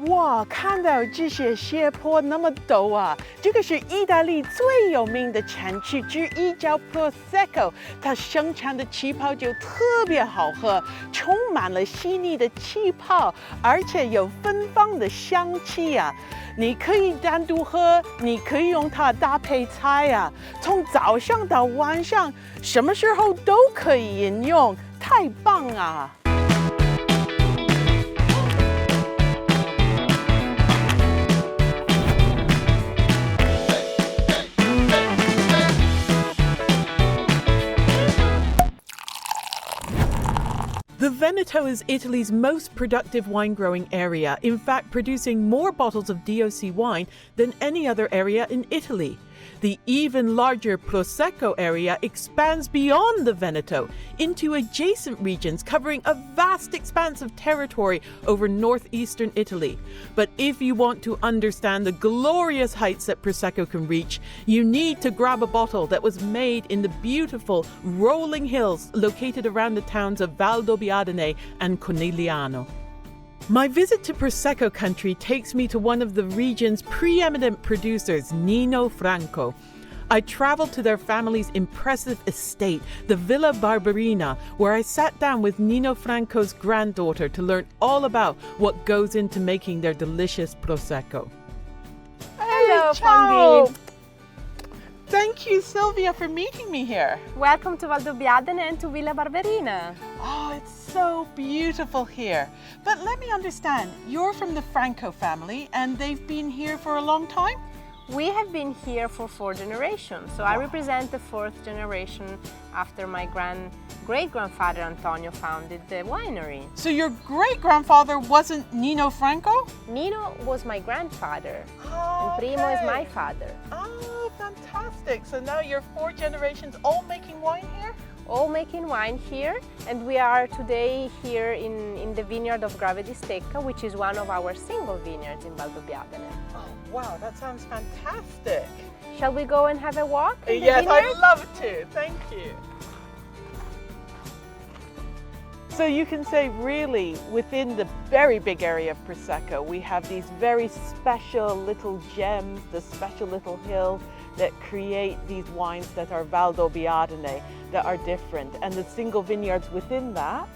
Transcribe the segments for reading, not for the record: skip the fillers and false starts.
哇，看到这些斜坡那么陡啊！这个是意大利最有名的产区之一，叫 Prosecco。它生产的气泡酒特别好喝，充满了细腻的气泡，而且有芬芳的香气啊！你可以单独喝，你可以用它搭配菜啊，从早上到晚上，什么时候都可以饮用，太棒啊！The Veneto is Italy's most productive wine growing area, in fact producing more bottles of DOC wine than any other area in Italy. The even larger Prosecco area expands beyond the Veneto into adjacent regions covering a vast expanse of territory over northeastern Italy. But if you want to understand the glorious heights that Prosecco can reach, you need to grab a bottle that was made in the beautiful rolling hills located around the towns of Valdobbiadene and Conegliano. My visit to Prosecco country takes me to one of the region's preeminent producers, Nino Franco. I traveled to their family's impressive estate, the Villa Barberina, where I sat down with Nino Franco's granddaughter to learn all about what goes into making their delicious Prosecco. Hello, ciao! Fondine. Thank you, Sylvia, for meeting me here. Welcome to Valdobbiadene and to Villa Barberina. Oh, it's so beautiful here. But let me understand, you're from the Franco family and they've been here for a long time? We have been here for 4 generations, so I represent the 4th generation after my great-grandfather Antonio founded the winery. So your great-grandfather wasn't Nino Franco? Nino was my grandfather, Oh, and Primo okay. is my father. Oh, fantastic. So now you're 4 generations all making wine here? All making wine here, and we are today here in the vineyard of Grave di Stecca, which is one of our single vineyards in Valdobbiadene. Oh, wow, that sounds fantastic. Shall we go and have a walk in the Yes, vineyard? I'd love to. Thank you. So you can say really within the very big area of Prosecco, we have these very special little gems, the special little hills that create these wines that are Valdobbiadene, that are different. And the single vineyards within that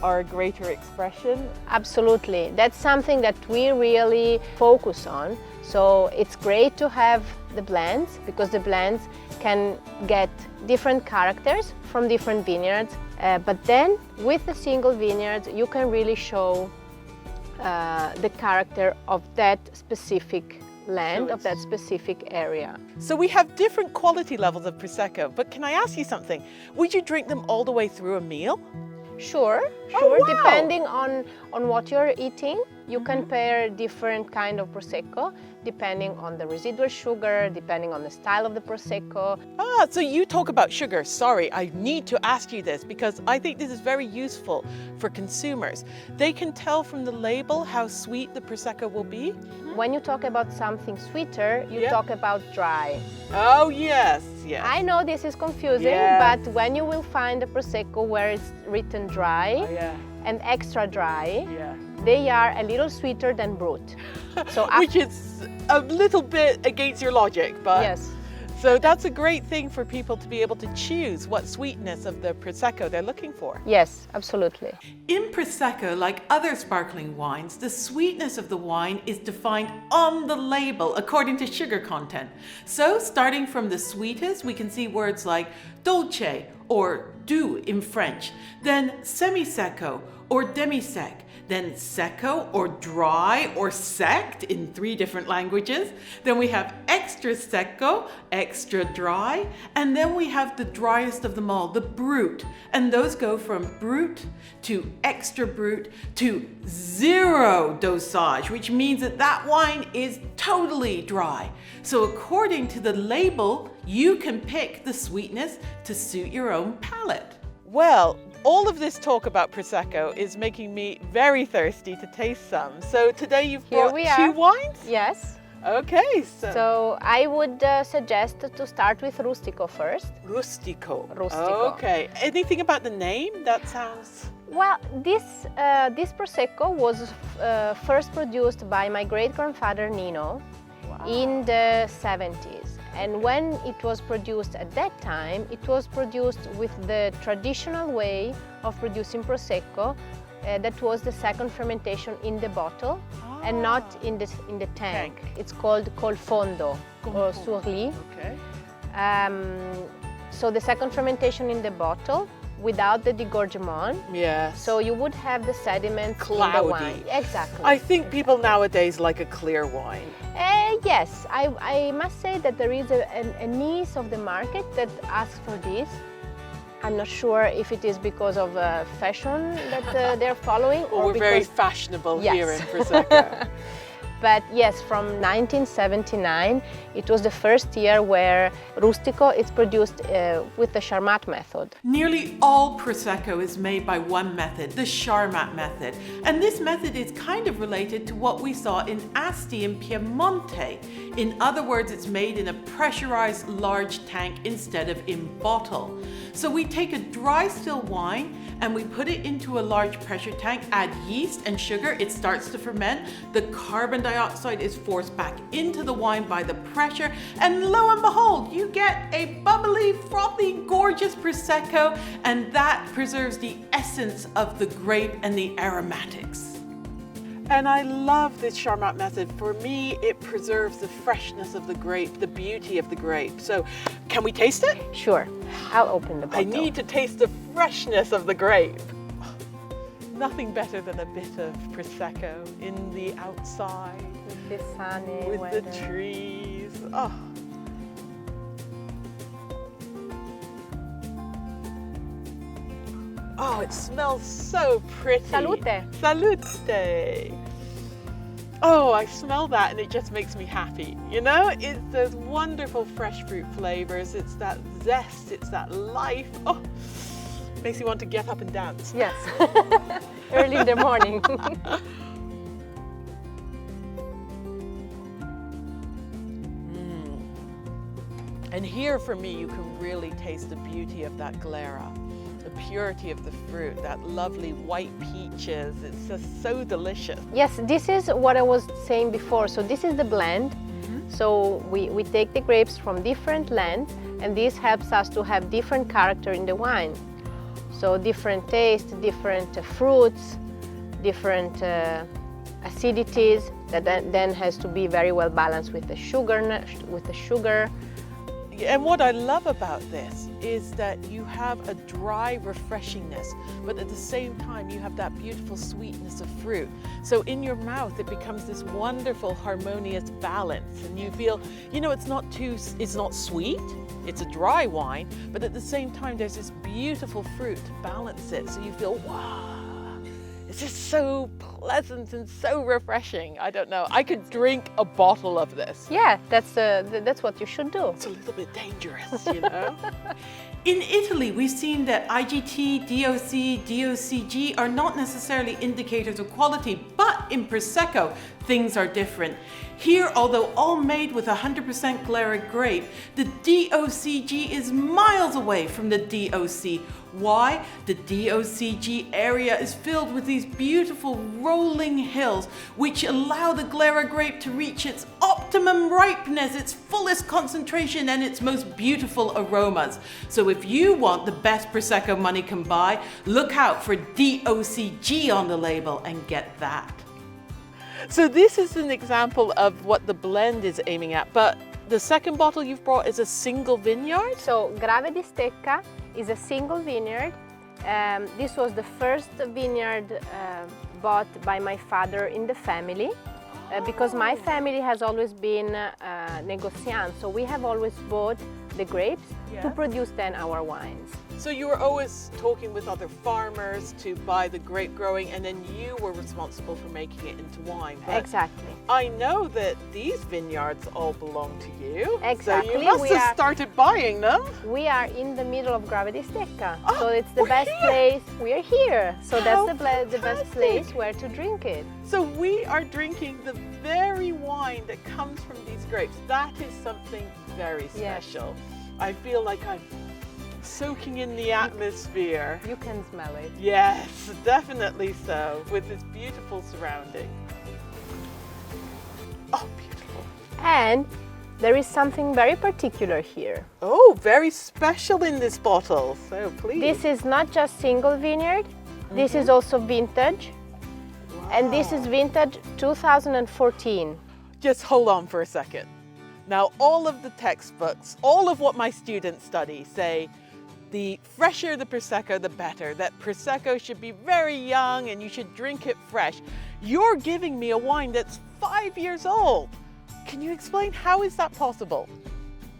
are a greater expression. Absolutely. That's something that we really focus on. So it's great to have the blends because the blends can get different characters from different vineyards. But then with the single vineyards, you can really show the character of that specific land, of that specific area. So we have different quality levels of Prosecco, but can I ask you something? Would you drink them all the way through a meal? Sure. Oh, wow. Depending on what you're eating, you can pair different kind of Prosecco, depending on the residual sugar, depending on the style of the Prosecco. Ah, so you talk about sugar. Sorry, I need to ask you this because I think this is very useful for consumers. They can tell from the label how sweet the Prosecco will be. When you talk about something sweeter, you talk about dry. Oh, yes, yes. I know this is confusing, Yes. but when you will find a Prosecco where it's written dry Oh, yeah, and extra dry, yeah. they are a little sweeter than brut. So Which is a little bit against your logic, but yes. So that's a great thing for people to be able to choose what sweetness of the Prosecco they're looking for. Yes, absolutely. In Prosecco, like other sparkling wines, the sweetness of the wine is defined on the label according to sugar content. So starting from the sweetest, we can see words like dolce or doux in French, then semi-secco or demi-sec, then secco or dry or sect in 3 different languages. Then we have extra secco, extra dry, and then we have the driest of them all, the brut. And those go from brut to extra brut to 0 dosage, which means that that wine is totally dry. So according to the label, you can pick the sweetness to suit your own palate. Well, all of this talk about Prosecco is making me very thirsty to taste some. So today you've Here brought we 2 are. wines? Yes. Okay, So I would suggest to start with Rustico first. Rustico. Rustico. Okay. Anything about the name? That sounds... Well, this Prosecco was first produced by my great-grandfather Nino in the 70s. And when it was produced at that time, it was produced with the traditional way of producing Prosecco. That was the second fermentation in the bottle and not in the tank. It's called col fondo or sur lit. Okay. So the second fermentation in the bottle without the degorgement. Yes. So you would have the sediments Cloudy. in the wine. Exactly. I think people nowadays like a clear wine. Yes, I must say that there is a niche of the market that asks for this. I'm not sure if it is because of fashion that they're following. Well, or we're because... very fashionable Yes. here in Prosecco. But yes, from 1979, it was the first year where Rustico is produced with the Charmat method. Nearly all Prosecco is made by one method, the Charmat method. And this method is kind of related to what we saw in Asti in Piemonte. In other words, it's made in a pressurized large tank instead of in bottle. So we take a dry still wine and we put it into a large pressure tank, add yeast and sugar, it starts to ferment. The carbon dioxide is forced back into the wine by the pressure, and lo and behold, you get a bubbly, frothy, gorgeous Prosecco, and that preserves the essence of the grape and the aromatics. And I love this Charmat method. For me, it preserves the freshness of the grape, the beauty of the grape. So, can we taste it? Sure, I'll open the bottle. I need to taste the freshness of the grape. Nothing better than a bit of Prosecco in the outside. With the sunny with weather. the trees. Oh. Oh, it smells so pretty. Salute. Salute. Oh, I smell that and it just makes me happy. You know, it's those wonderful fresh fruit flavors. It's that zest, it's that life. Oh, makes you want to get up and dance. Yes, early in the morning. And here for me, you can really taste the beauty of that glera, the purity of the fruit, that lovely white peaches. It's just so delicious. Yes, this is what I was saying before. So this is the blend. So we take the grapes from different lands, and this helps us to have different character in the wine. So different taste, different fruits, different acidities that then has to be very well balanced with the sugar. And what I love about this is that you have a dry refreshingness, but at the same time you have that beautiful sweetness of fruit. So in your mouth it becomes this wonderful harmonious balance, and you feel, you know, it's not sweet, it's a dry wine, but at the same time there's this beautiful fruit to balance it. So you feel, wow, it's just so pleasant and so refreshing. I don't know, I could drink a bottle of this. Yeah, that's what you should do. It's a little bit dangerous, you know. In Italy, we've seen that IGT, DOC, DOCG are not necessarily indicators of quality, but in Prosecco, things are different. Here, although all made with 100% Glera grape, the DOCG is miles away from the DOC. Why? The DOCG area is filled with these beautiful rolling hills which allow the Glera grape to reach its optimum ripeness, its fullest concentration and its most beautiful aromas. So if you want the best Prosecco money can buy, look out for DOCG on the label and get that. So this is an example of what the blend is aiming at, but the second bottle you've brought is a single vineyard? So Grave di Stecca is a single vineyard. This was the first vineyard bought by my father in the family, because my family has always been negociant, so we have always bought the grapes to produce then our wines. So you were always talking with other farmers to buy the grape growing, and then you were responsible for making it into wine. But exactly. I know that these vineyards all belong to you. Exactly. So you must have started buying them. We are in the middle of Grave di Stecca, Oh, so it's the best place. We are here, so How that's the best fantastic. place where to drink it. So we are drinking the very wine that comes from these grapes. That is something very special. I feel like I'm soaking in the atmosphere. You can smell it. Yes, definitely so, with this beautiful surrounding. Oh, beautiful. And there is something very particular here. Oh, very special in this bottle, so please. This is not just single vineyard, this is also vintage. Wow. And this is vintage 2014. Just hold on for a second. Now, all of the textbooks, all of what my students study say, the fresher the Prosecco, the better. That Prosecco should be very young and you should drink it fresh. You're giving me a wine that's 5 years old. Can you explain how is that possible?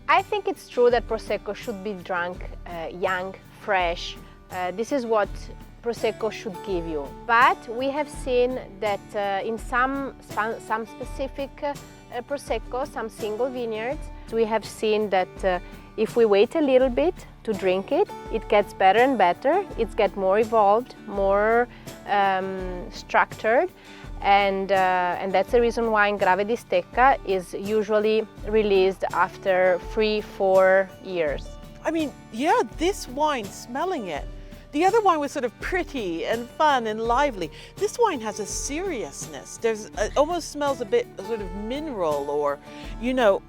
I think it's true that Prosecco should be drunk young, fresh. This is what Prosecco should give you. But we have seen that in some specific Prosecco, some single vineyards, we have seen that if we wait a little bit to drink it, it gets better and better. It gets more evolved, more structured. And that's the reason why in Grave di Stecca is usually released after 3-4 years. I mean, yeah, this wine, smelling it, the other wine was sort of pretty and fun and lively. This wine has a seriousness. It almost smells a bit sort of mineral, or, you know,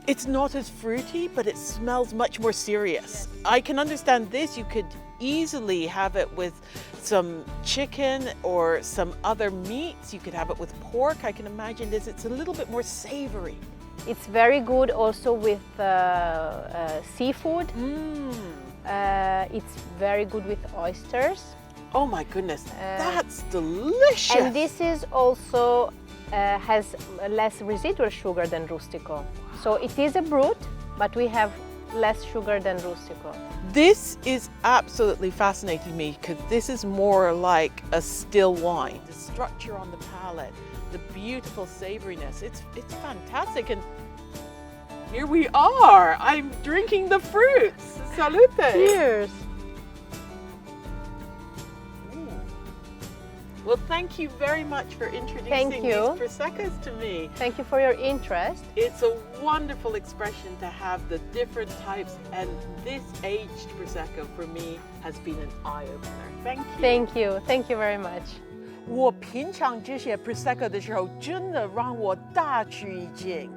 it's not as fruity, but it smells much more serious. I can understand this. You could easily have it with some chicken or some other meats. You could have it with pork. I can imagine this. It's a little bit more savory. It's very good also with seafood. It's very good with oysters. Oh my goodness, that's delicious. And this is also has less residual sugar than Rustico. So it is a brut, but we have less sugar than Rustico. This is absolutely fascinating me because this is more like a still wine. The structure on the palate, the beautiful savoriness, it's fantastic. And here we are. I'm drinking the fruits. Salute. Cheers. Well, thank you very much for introducing these Proseccos to me. Thank you for your interest. It's a wonderful expression to have the different types, and this aged Prosecco for me has been an eye-opener. Thank you. Thank you. Thank you very much. 我品尝这些 Prosecco 的时候，真的让我大吃一惊。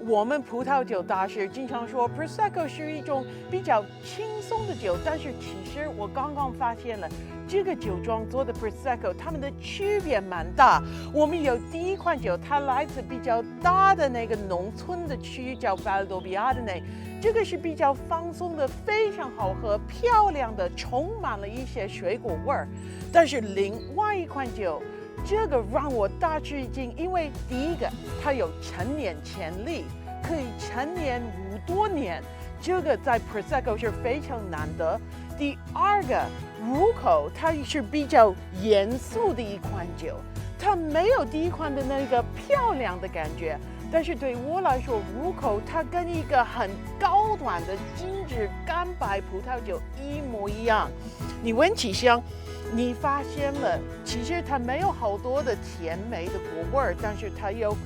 我们葡萄酒大师经常说 Prosecco 是一种比较轻松的酒，但是其实我刚刚发现了，这个酒庄做的 Prosecco 它们的区别蛮大。我们有第一款酒，它来自比较大的那个农村的区域，叫 Valdobbiadene， 这个是比较放松的，非常好喝，漂亮的，充满了一些水果味儿。但是另外一款酒，这个让我大吃一惊，因为第一个它有陈年潜力，可以陈年5多年，这个在 Prosecco 是非常难得。第二个入口它是比较严肃的一款酒，它没有第一款的那个漂亮的感觉，但是对我来说，入口它跟一个很高端的精致干白葡萄酒一模一样。你闻起香，你发现了，其实它没有好多的甜美的果味，但是它有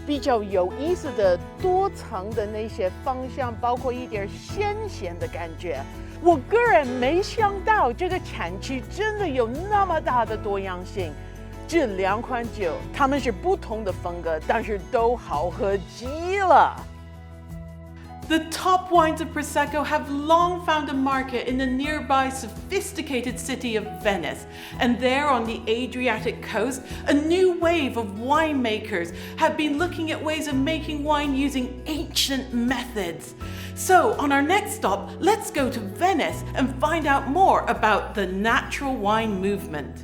比较有意思的多层的那些芳香，包括一点鲜咸的感觉。我个人没想到这个产区真的有那么大的多样性。这两款酒，它们是不同的风格，但是都好喝极了。The top wines of Prosecco have long found a market in the nearby sophisticated city of Venice, and there on the Adriatic coast, a new wave of winemakers have been looking at ways of making wine using ancient methods. So on our next stop, let's go to Venice and find out more about the natural wine movement.